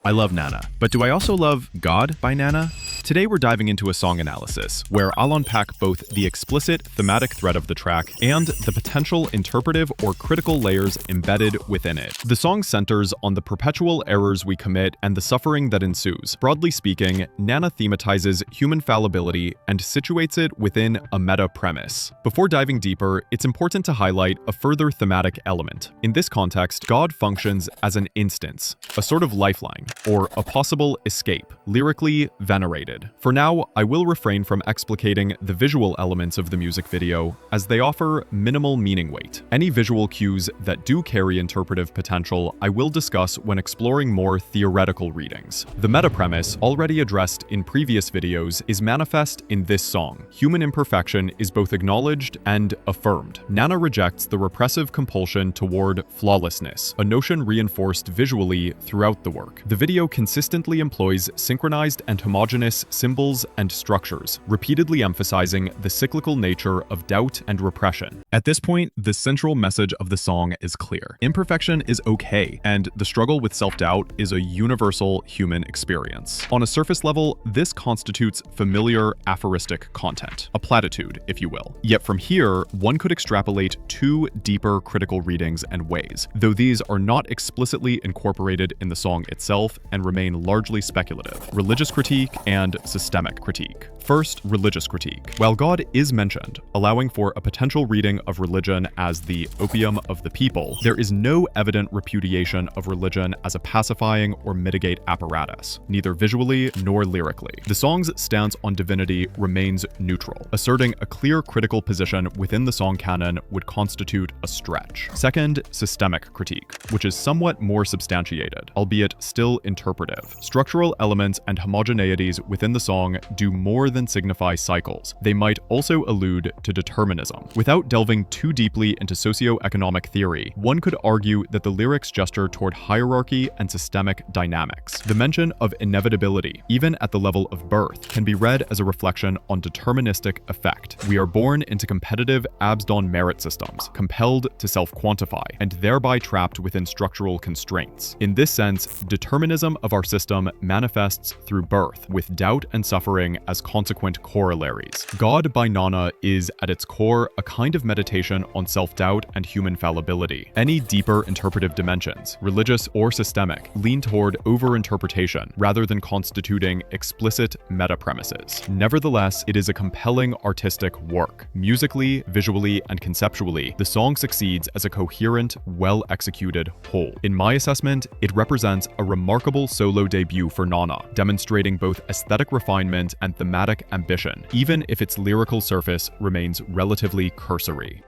I love Nana, but do I also love God by Nana? Today we're diving into a song analysis, where I'll unpack both the explicit thematic thread of the track and the potential interpretive or critical layers embedded within it. The song centers on the perpetual errors we commit and the suffering that ensues. Broadly speaking, Nana thematizes human fallibility and situates it within a meta premise. Before diving deeper, it's important to highlight a further thematic element. In this context, God functions as an instance, a sort of lifeline, or a possible escape, lyrically venerated. For now, I will refrain from explicating the visual elements of the music video, as they offer minimal meaning weight. Any visual cues that do carry interpretive potential I will discuss when exploring more theoretical readings. The meta premise, already addressed in previous videos, is manifest in this song. Human imperfection is both acknowledged and affirmed. Nana rejects the repressive compulsion toward flawlessness, a notion reinforced visually throughout the work. The video consistently employs synchronized and homogeneous symbols and structures, repeatedly emphasizing the cyclical nature of doubt and repression. At this point, the central message of the song is clear. Imperfection is okay, and the struggle with self-doubt is a universal human experience. On a surface level, this constitutes familiar aphoristic content, a platitude, if you will. Yet from here, one could extrapolate two deeper critical readings and ways, though these are not explicitly incorporated in the song itself and remain largely speculative: religious critique and systemic critique. First, religious critique. While God is mentioned, allowing for a potential reading of religion as the opium of the people, there is no evident repudiation of religion as a pacifying or mitigate apparatus, neither visually nor lyrically. The song's stance on divinity remains neutral. Asserting a clear critical position within the song canon would constitute a stretch. Second, systemic critique, which is somewhat more substantiated, albeit still interpretive. Structural elements and homogeneities within the song do more than signify cycles. They might also allude to determinism. Without delving too deeply into socioeconomic theory, one could argue that the lyrics gesture toward hierarchy and systemic dynamics. The mention of inevitability, even at the level of birth, can be read as a reflection on deterministic effect. We are born into competitive abs-don merit systems, compelled to self-quantify, and thereby trapped within structural constraints. In this sense, determinism of our system manifests through birth, with doubt and suffering as consequent corollaries. God by Nana is, at its core, a kind of meditation on self-doubt and human fallibility. Any deeper interpretive dimensions, religious or systemic, lean toward over-interpretation rather than constituting explicit meta-premises. Nevertheless, it is a compelling artistic work. Musically, visually, and conceptually, the song succeeds as a coherent, well-executed whole. In my assessment, it represents a remarkable solo debut for Nana, demonstrating both aesthetic refinement and thematic ambition, even if its lyrical surface remains relatively cursory.